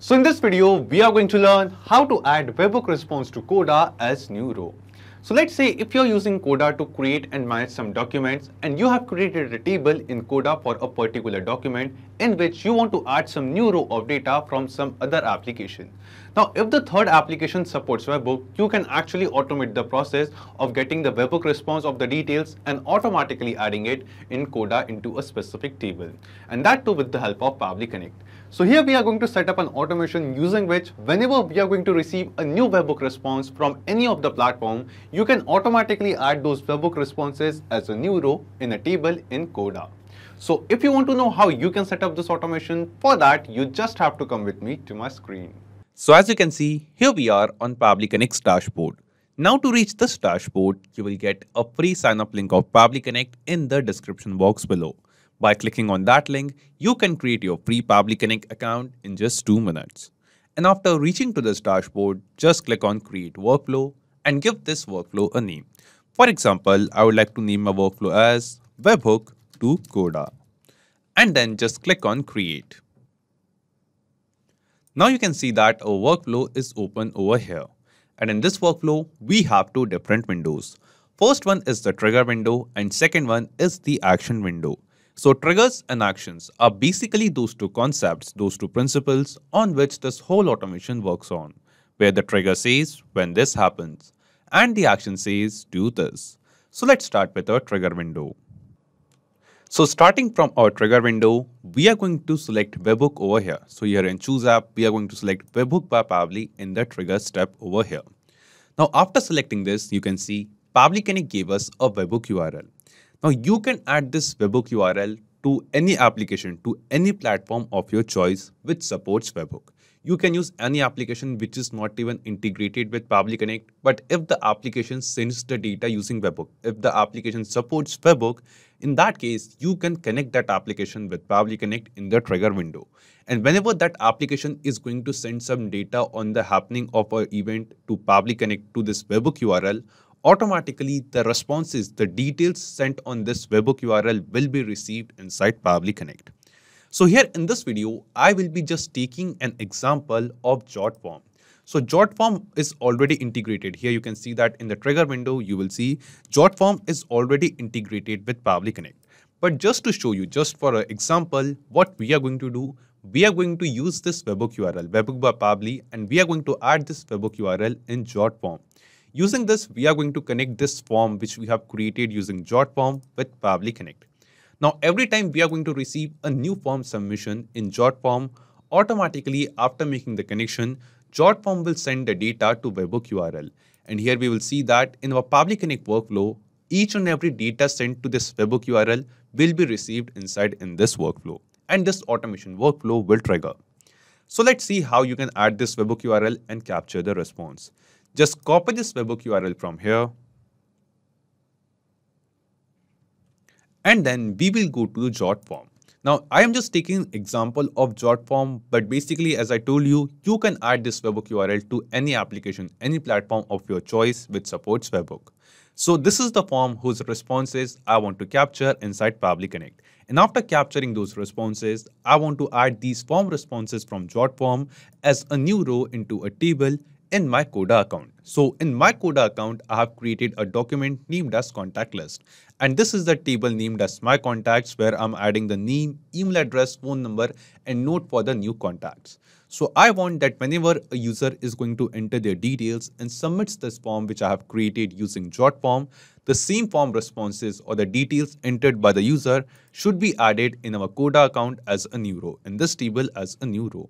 So in this video, we are going to learn how to add webhook response to Coda as new row. So let's say if you're using Coda to create and manage some documents and you have created a table in Coda for a particular document in which you want to add some new row of data from some other application. Now, if the third application supports webhook, you can actually automate the process of getting the webhook response of the details and automatically adding it in Coda into a specific table. And that too with the help of Pabbly Connect. So here we are going to set up an automation using which whenever we are going to receive a new webhook response from any of the platform, you can automatically add those webhook responses as a new row in a table in Coda. So if you want to know how you can set up this automation, for that you just have to come with me to my screen. So as you can see, here we are on Pabbly Connect's dashboard. Now to reach this dashboard, you will get a free sign-up link of Pabbly Connect in the description box below. By clicking on that link, you can create your free Pabbly Connect account in just 2 minutes. And after reaching to this dashboard, just click on Create Workflow and give this workflow a name. For example, I would like to name my workflow as Webhook to Coda. And then just click on Create. Now you can see that our workflow is open over here. And in this workflow, we have 2 different windows. First one is the trigger window and second one is the action window. So triggers and actions are basically those 2 concepts, those 2 principles on which this whole automation works on, where the trigger says when this happens and the action says do this. So let's start with our trigger window. So starting from our trigger window, we are going to select Webhook over here. So here in Choose App, we are going to select Webhook by Pabbly in the trigger step over here. Now after selecting this, you can see Pabbly Connect gave us a Webhook URL. Now you can add this Webhook URL to any application, to any platform of your choice which supports Webhook. You can use any application which is not even integrated with Pabbly Connect, but if the application sends the data using Webhook, if the application supports Webhook, in that case, you can connect that application with Pabbly Connect in the trigger window. And whenever that application is going to send some data on the happening of an event to Pabbly Connect to this Webhook URL, automatically the responses, the details sent on this Webhook URL will be received inside Pabbly Connect. So here in this video, I will be just taking an example of JotForm. So JotForm is already integrated. Here you can see that in the trigger window, you will see JotForm is already integrated with Pabbly Connect. But just to show you, just for an example, what we are going to do, we are going to use this Webhook URL, Webhook by Pabbly, and we are going to add this Webhook URL in JotForm. Using this, we are going to connect this form which we have created using JotForm with Pabbly Connect. Now, every time we are going to receive a new form submission in JotForm, automatically after making the connection, JotForm will send the data to Webhook URL. And here we will see that in our Pabbly Connect workflow, each and every data sent to this Webhook URL will be received inside in this workflow. And this automation workflow will trigger. So let's see how you can add this Webhook URL and capture the response. Just copy this Webhook URL from here. And then we will go to the JotForm. Now, I am just taking an example of JotForm, but basically, as I told you, you can add this Webhook URL to any application, any platform of your choice which supports Webhook. So this is the form whose responses I want to capture inside Pabbly Connect. And after capturing those responses, I want to add these form responses from JotForm as a new row into a table in my Coda account. So in my Coda account, I have created a document named as contact list. And this is the table named as my contacts where I'm adding the name, email address, phone number, and note for the new contacts. So I want that whenever a user is going to enter their details and submits this form which I have created using JotForm, the same form responses or the details entered by the user should be added in our Coda account as a new row, in this table as a new row.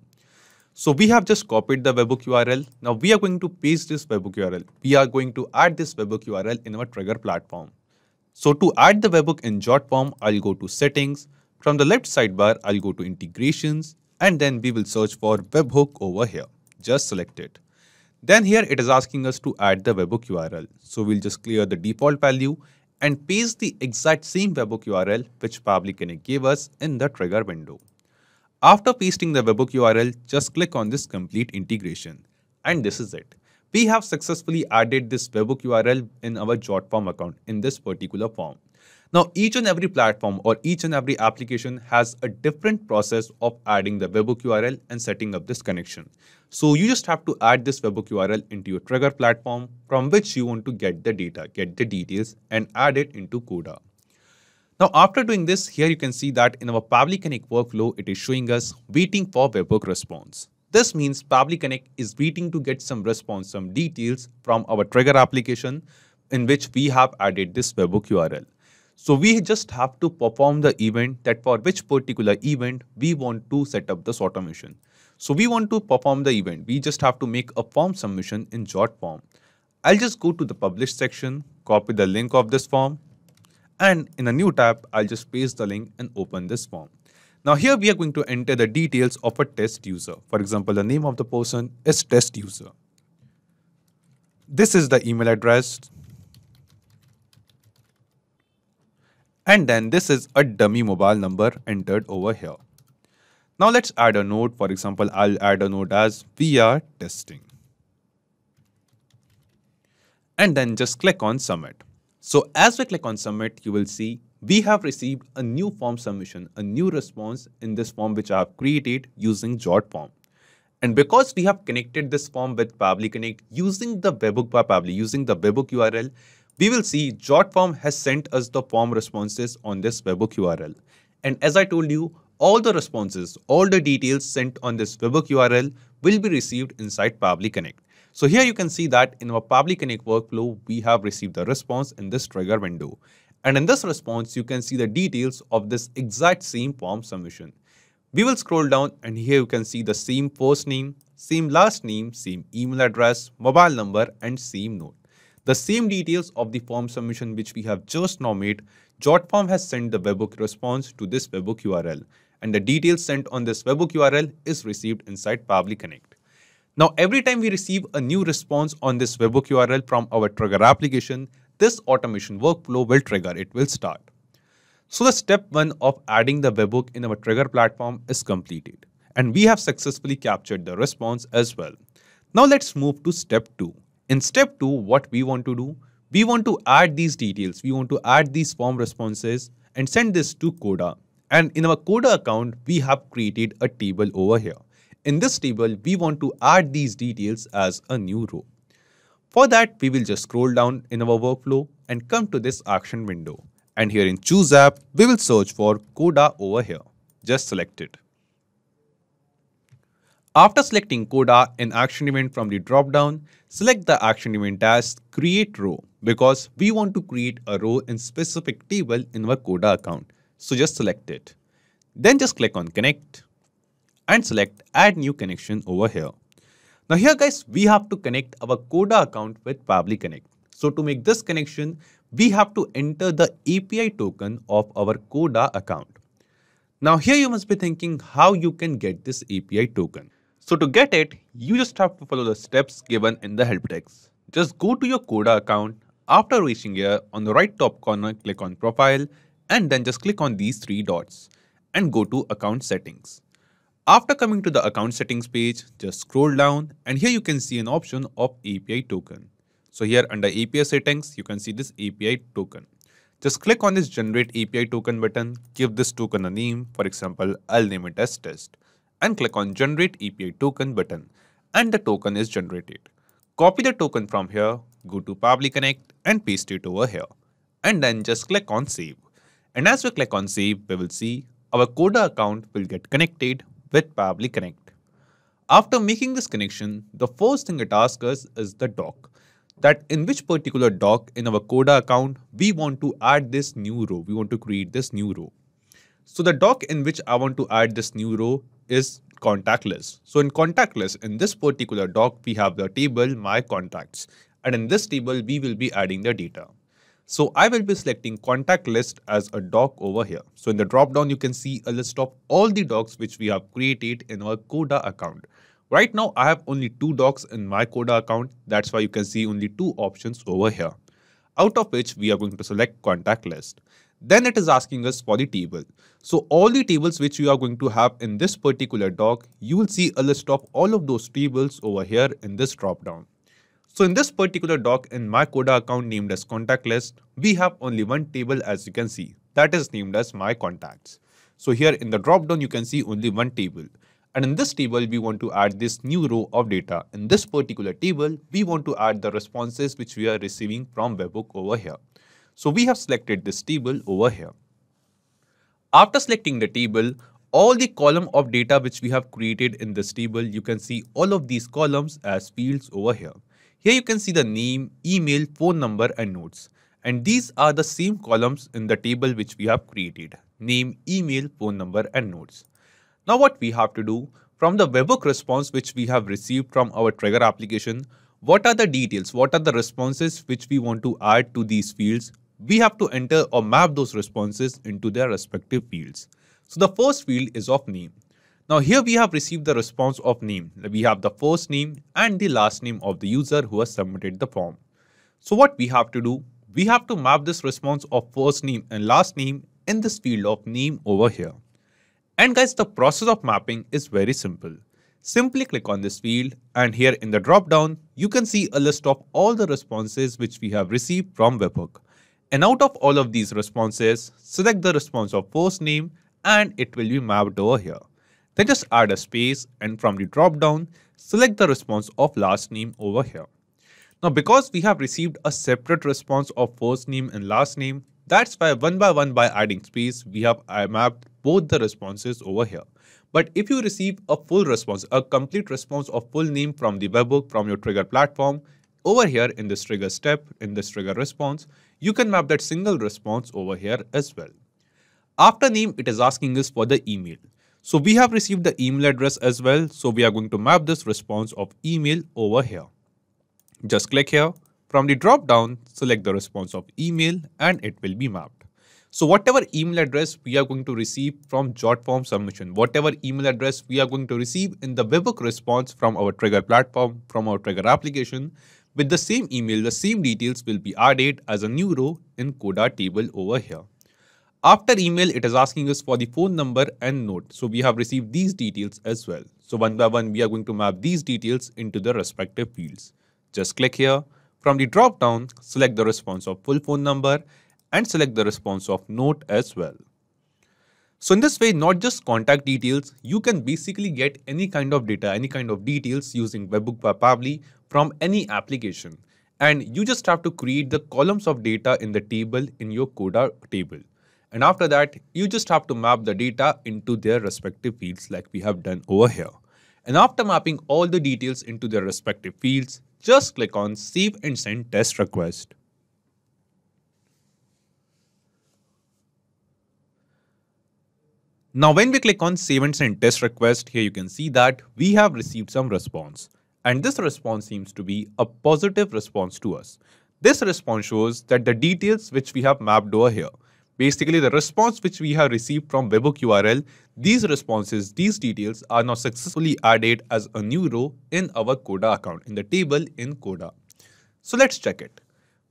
So we have just copied the Webhook URL. Now we are going to paste this Webhook URL. We are going to add this Webhook URL in our trigger platform. So to add the Webhook in JotForm, I'll go to Settings. From the left sidebar, I'll go to Integrations, and then we will search for Webhook over here. Just select it. Then here it is asking us to add the Webhook URL. So we'll just clear the default value and paste the exact same Webhook URL which Pabbly Connect gave us in the trigger window. After pasting the Webhook URL, just click on this complete integration. And this is it. We have successfully added this Webhook URL in our JotForm account in this particular form. Now, each and every platform or each and every application has a different process of adding the webhook URL and setting up this connection. So you just have to add this webhook URL into your trigger platform from which you want to get the data, get the details and add it into Coda. Now, after doing this, here you can see that in our Pabbly Connect workflow, it is showing us waiting for webhook response. This means Pabbly Connect is waiting to get some response, some details from our trigger application in which we have added this webhook URL. So we just have to perform the event that for which particular event we want to set up this automation. So we want to perform the event. We just have to make a form submission in Jot form. I'll just go to the publish section, copy the link of this form, and in a new tab, I'll just paste the link and open this form. Now here we are going to enter the details of a test user. For example, the name of the person is test user. This is the email address. And then this is a dummy mobile number entered over here. Now let's add a note. For example, I'll add a note as we are testing. And then just click on submit. So as we click on submit, you will see we have received a new form submission, a new response in this form which I have created using Jot form. And because we have connected this form with Pabbly Connect using the webhook by Pabbly, using the webhook URL, we will see Jot form has sent us the form responses on this webhook URL. And as I told you, all the responses, all the details sent on this webhook URL will be received inside Pabbly Connect. So here you can see that in our Pabbly Connect workflow, we have received the response in this trigger window. And in this response, you can see the details of this exact same form submission. We will scroll down and here you can see the same first name, same last name, same email address, mobile number and same note. The same details of the form submission which we have just now made, JotForm has sent the webhook response to this webhook URL, and the details sent on this webhook URL is received inside Pabbly Connect. Now, every time we receive a new response on this webhook URL from our trigger application, this automation workflow will trigger, it will start. So the step 1 of adding the webhook in our trigger platform is completed, and we have successfully captured the response as well. Now let's move to step 2. In step 2, what we want to do, we want to add these details, we want to add these form responses and send this to Coda. And in our Coda account, we have created a table over here. In this table, we want to add these details as a new row. For that, we will just scroll down in our workflow and come to this action window. And here in Choose App, we will search for Coda over here. Just select it. After selecting Coda in action event from the dropdown, select the action event as Create Row because we want to create a row in specific table in our Coda account. So just select it. Then just click on Connect and select Add New Connection over here. Now here guys, we have to connect our Coda account with Pabbly Connect. So to make this connection, we have to enter the API token of our Coda account. Now here you must be thinking how you can get this API token. So to get it, you just have to follow the steps given in the help text. Just go to your Coda account. After reaching here, on the right top corner, click on Profile and then just click on these 3 dots and go to Account Settings. After coming to the Account Settings page, just scroll down and here you can see an option of API token. So here under API Settings, you can see this API token. Just click on this Generate API Token button, give this token a name, for example, I'll name it as Test. And click on Generate API Token button and the token is generated. Copy the token from here, go to Pabbly Connect and paste it over here. And then just click on Save. And as we click on Save, we will see our Coda account will get connected with Pabbly Connect. After making this connection, the first thing it asks us is the doc. That in which particular doc in our Coda account, we want to add this new row. We want to create this new row. So the doc in which I want to add this new row is contact list. So in contact list, in this particular doc, we have the table My Contacts. And in this table, we will be adding the data. So I will be selecting contact list as a doc over here. So in the drop down, you can see a list of all the docs which we have created in our Coda account. Right now, I have only 2 docs in my Coda account. That's why you can see only 2 options over here, out of which we are going to select contact list. Then it is asking us for the table. So all the tables which you are going to have in this particular doc, you will see a list of all of those tables over here in this drop down. So in this particular doc in my Coda account named as contact list, we have only one table as you can see, that is named as my contacts. So here in the drop down you can see only one table. And in this table we want to add this new row of data. In this particular table we want to add the responses which we are receiving from Webhook over here. So we have selected this table over here. After selecting the table, all the column of data which we have created in this table, you can see all of these columns as fields over here. Here you can see the name, email, phone number and notes. And these are the same columns in the table which we have created. Name, email, phone number and notes. Now what we have to do, from the Webhook response which we have received from our trigger application, what are the details, what are the responses which we want to add to these fields? We have to enter or map those responses into their respective fields. So the first field is of name. Now here we have received the response of name. We have the first name and the last name of the user who has submitted the form. So what we have to do, we have to map this response of first name and last name in this field of name over here. And guys, the process of mapping is very simple. Simply click on this field and here in the drop down, you can see a list of all the responses which we have received from Webhook. And out of all of these responses, select the response of first name and it will be mapped over here. Then just add a space and from the drop down, select the response of last name over here. Now because we have received a separate response of first name and last name, that's why one by adding space, we have mapped both the responses over here. But if you receive a full response, a complete response of full name from the Webhook from your trigger platform, over here in this trigger step, in this trigger response, you can map that single response over here as well. After name, it is asking us for the email. So we have received the email address as well. So we are going to map this response of email over here. Just click here. From the drop down, select the response of email and it will be mapped. So whatever email address we are going to receive from jot form submission, whatever email address we are going to receive in the Webhook response from our trigger platform, from our trigger application, with the same email, the same details will be added as a new row in Coda table over here. After email, it is asking us for the phone number and note. So we have received these details as well. So one by one, we are going to map these details into the respective fields. Just click here. From the drop down, select the response of full phone number and select the response of note as well. So in this way, not just contact details, you can basically get any kind of data, any kind of details using Webhook by Pabbly from any application. And you just have to create the columns of data in the table in your Coda table. And after that, you just have to map the data into their respective fields like we have done over here. And after mapping all the details into their respective fields, just click on Save and Send Test Request. Now when we click on Save and Send Test Request, here you can see that we have received some response. And this response seems to be a positive response to us. This response shows that the details which we have mapped over here, basically the response which we have received from Webhook URL, these responses, these details are now successfully added as a new row in our Coda account, in the table in Coda. So let's check it.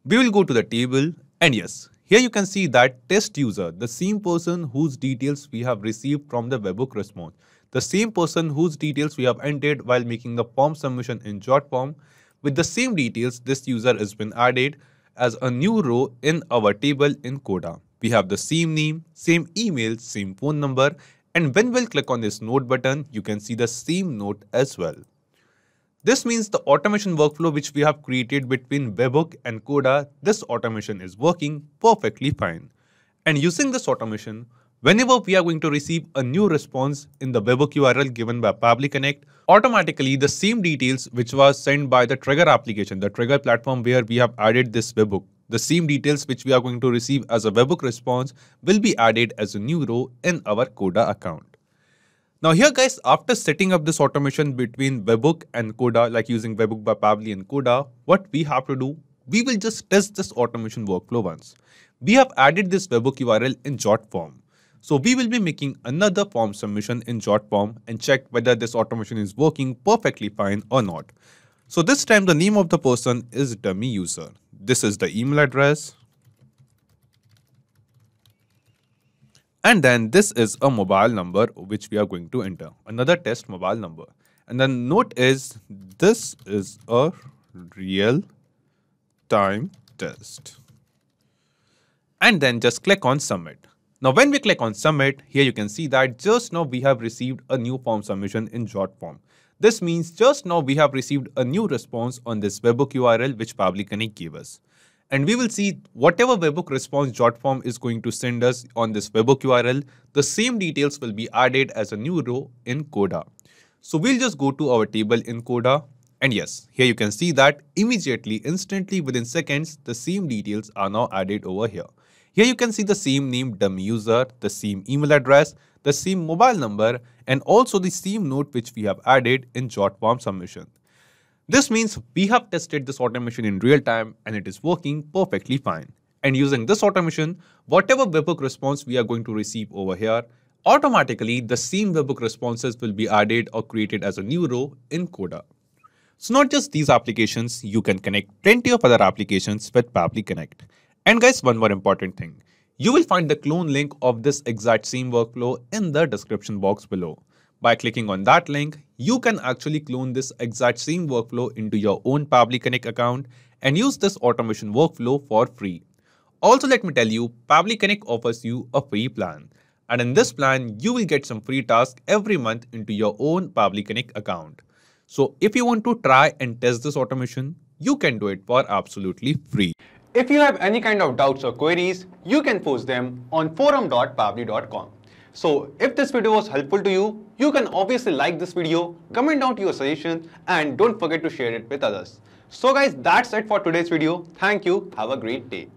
We will go to the table and yes, here you can see that test user, the same person whose details we have received from the Webhook response, the same person whose details we have entered while making the form submission in jot form, with the same details, this user has been added as a new row in our table in Coda. We have the same name, same email, same phone number, and when we'll click on this note button, you can see the same note as well. This means the automation workflow which we have created between Webhook and Coda, this automation is working perfectly fine. And using this automation, whenever we are going to receive a new response in the Webhook URL given by Pabbly Connect, automatically the same details which was sent by the trigger application, the trigger platform where we have added this Webhook, the same details which we are going to receive as a Webhook response will be added as a new row in our Coda account. Now here guys, after setting up this automation between Webhook and Coda, like using Webhook by Pabbly and Coda, what we have to do, we will just test this automation workflow once. We have added this Webhook URL in jot form. So we will be making another form submission in jot form and check whether this automation is working perfectly fine or not. So this time the name of the person is dummy user. This is the email address. And then this is a mobile number which we are going to enter, another test mobile number. And then note is this is a real time test. And then just click on submit. Now when we click on submit, here you can see that just now we have received a new form submission in Jot form. This means just now we have received a new response on this webhook URL which Pabbly Connect gave us. And we will see whatever webhook response Jot form is going to send us on this webhook URL, the same details will be added as a new row in Coda. So we'll just go to our table in Coda. And yes, here you can see that immediately, instantly within seconds, the same details are now added over here. Here you can see the same name dummy user, the same email address, the same mobile number, and also the same note which we have added in Jot form submission. This means we have tested this automation in real time and it is working perfectly fine. And using this automation, whatever webhook response we are going to receive over here, automatically the same webhook responses will be added or created as a new row in Coda. So not just these applications, you can connect plenty of other applications with Pabbly Connect. And guys, one more important thing. You will find the clone link of this exact same workflow in the description box below. By clicking on that link, you can actually clone this exact same workflow into your own Pabbly Connect account and use this automation workflow for free. Also, let me tell you, Pabbly Connect offers you a free plan. And in this plan, you will get some free tasks every month into your own Pabbly Connect account. So if you want to try and test this automation, you can do it for absolutely free. If you have any kind of doubts or queries, you can post them on forum.pabbly.com. So if this video was helpful to you, you can obviously like this video, comment down your suggestions, and don't forget to share it with others. So guys, that's it for today's video. Thank you. Have a great day.